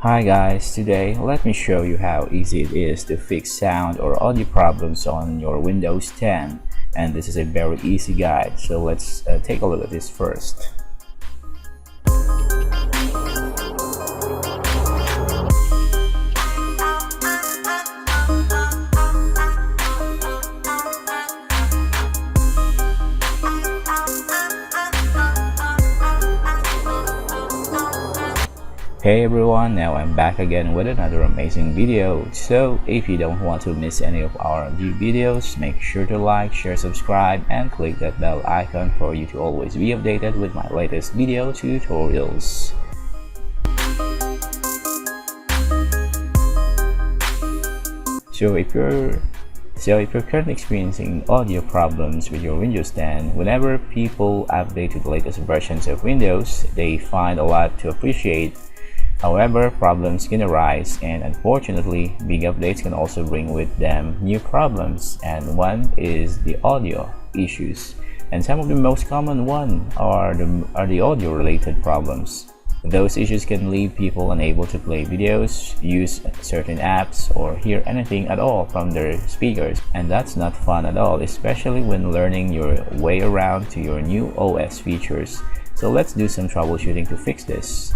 Hi guys, today let me show you how easy it is to fix sound or audio problems on your Windows 10, and this is a very easy guide, so let's take a look at this first. Hey everyone, now I'm back again with another amazing video. So if you don't want to miss any of our new videos, make sure to like, share, subscribe, and click that bell icon for you to always be updated with my latest video tutorials. So if you're currently experiencing audio problems with your Windows 10, whenever people update to the latest versions of Windows, they find a lot to appreciate. However, problems can arise, and unfortunately, big updates can also bring with them new problems, and one is the audio issues. And some of the most common one are the audio related problems. Those issues can leave people unable to play videos, use certain apps, or hear anything at all from their speakers. And that's not fun at all, especially when learning your way around to your new OS features. So let's do some troubleshooting to fix this.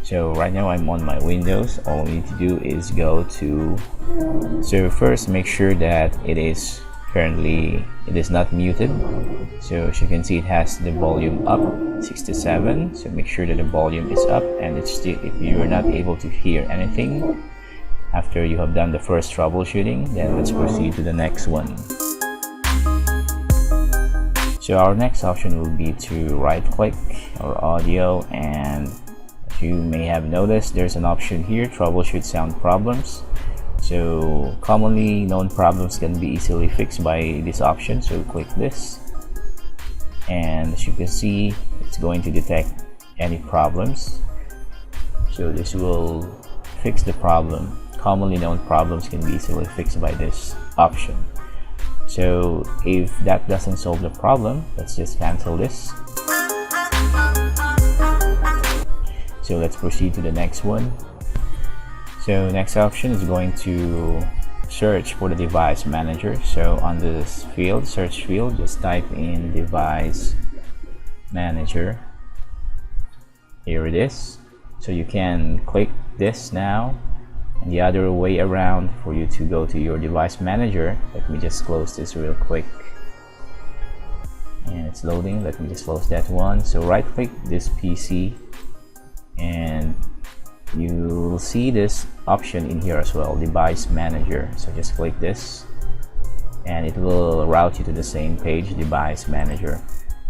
So right now I'm on my Windows. All we need to do is go to, so first make sure that it is not muted. So as you can see, it has the volume up 67, so make sure that the volume is up, and it's still, if you're not able to hear anything after you have done the first troubleshooting, then let's proceed to the next one. So our next option will be to right click our audio, and you may have noticed there's an option here, troubleshoot sound problems. So commonly known problems can be easily fixed by this option, so click this, and as you can see, it's going to detect any problems. So this will fix the problem. Commonly known problems can be easily fixed by this option. So if that doesn't solve the problem, let's just cancel this. So let's proceed to the next one. So next option is going to search for the device manager. So on this field, search field, just type in device manager. Here it is. So you can click this now, and the other way around for you to go to your device manager, let me just close this real quick, and it's loading. Let me just close that one. So right click this PC, and you'll see this option in here as well, device manager. So just click this, and it will route you to the same page, device manager.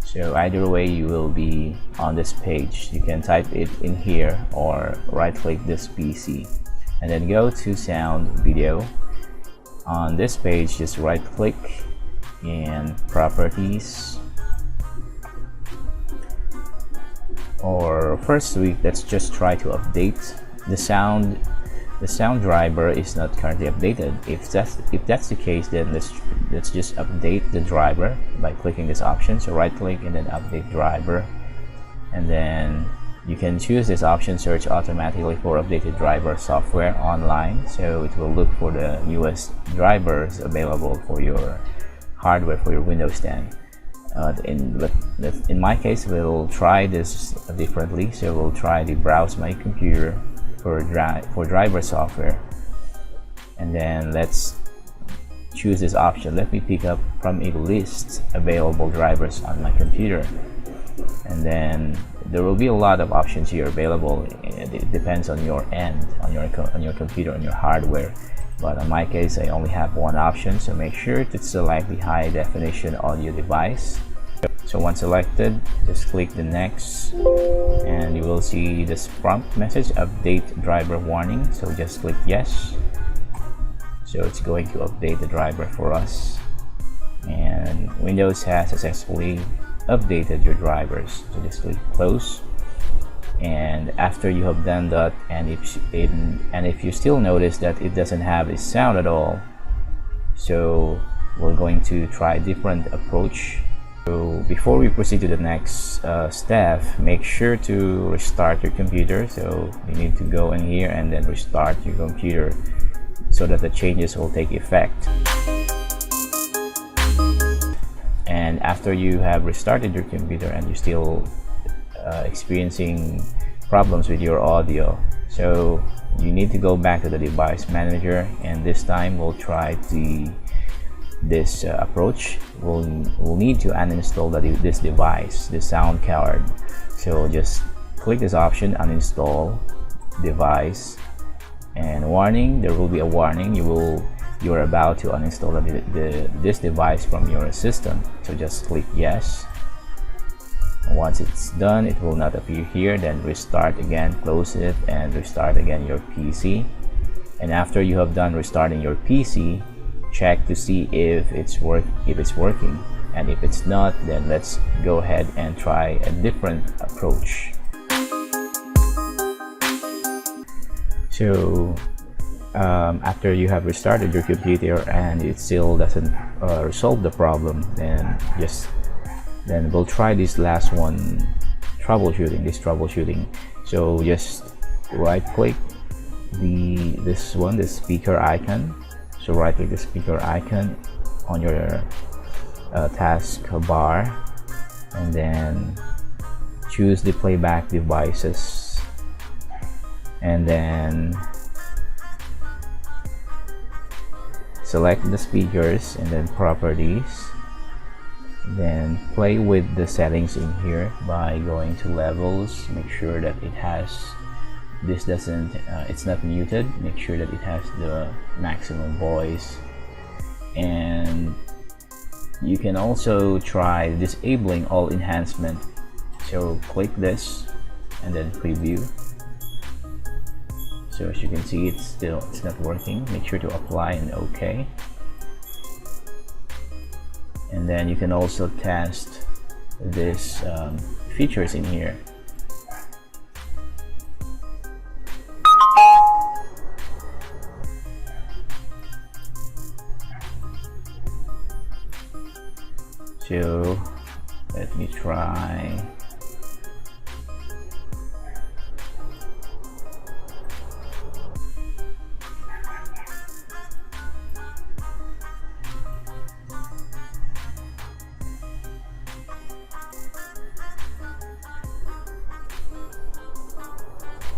So either way, you will be on this page. You can type it in here or right click this PC, and then go to sound video. On this page, just right click and properties, or first let's just try to update the sound. The sound driver is not currently updated. If that's the case, then let's just update the driver by clicking this option. So right click and then update driver, and then you can choose this option, search automatically for updated driver software online. So it will look for the newest drivers available for your hardware, for your Windows 10. In my case, we'll try this differently. So we'll try to browse my computer for driver software, and then let's choose this option. Let me pick up from a list available drivers on my computer, and then there will be a lot of options here available. It depends on your end, on your computer, on your hardware. But in my case, I only have one option, so make sure to select the high definition audio device. So once selected, just click the next, and you will see this prompt message, update driver warning. So just click yes. So it's going to update the driver for us, and Windows has successfully updated your drivers. So just click close, and after you have done that, and if you still notice that it doesn't have a sound at all, so we're going to try a different approach. So before we proceed to the next step, make sure to restart your computer. So you need to go in here and then restart your computer so that the changes will take effect. And after you have restarted your computer and you're still experiencing problems with your audio, so you need to go back to the device manager, and this time we'll try this approach. We'll need to uninstall this device, the sound card. So just click this option, uninstall device, and warning, there will be a warning, you're about to uninstall this device from your system. So just click yes. Once it's done, it will not appear here. Then restart again, close it, and restart again your PC. And after you have done restarting your PC, check to see if it's working, and if it's not, then let's go ahead and try a different approach. So after you have restarted your computer and it still doesn't resolve the problem, then we'll try this last one, troubleshooting. So just right click the speaker icon. So right click the speaker icon on your taskbar, and then choose the playback devices, and then select the speakers, and then properties. Then play with the settings in here by going to levels. Make sure that it has it's not muted. Make sure that it has the maximum voice, and you can also try disabling all enhancement. So click this and then preview. So as you can see, it's not working. Make sure to apply and OK. And then you can also test this features in here. So let me try.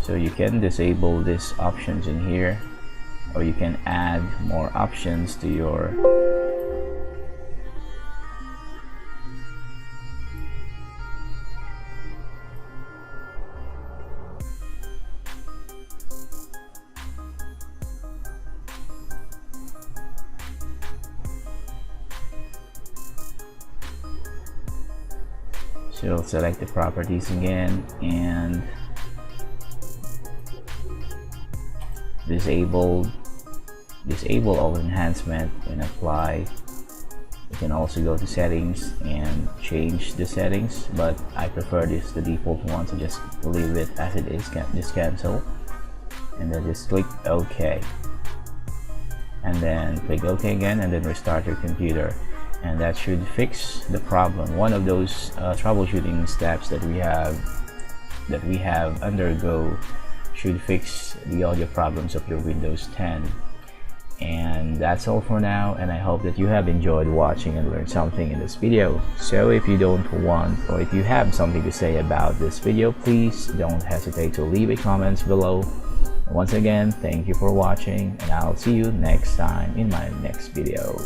So you can disable these options in here, or you can add more options to your So select the properties again and disable all enhancement and apply. You can also go to settings and change the settings, but I prefer the default one, so just leave it as it is. Just cancel, and then just click OK, and then click OK again, and then restart your computer, and that should fix the problem. One of those troubleshooting steps that we have undergo should fix the audio problems of your Windows 10. And that's all for now, and I hope that you have enjoyed watching and learned something in this video. So if you don't want, or if you have something to say about this video, please don't hesitate to leave a comment below. Once again, thank you for watching, and I'll see you next time in my next video.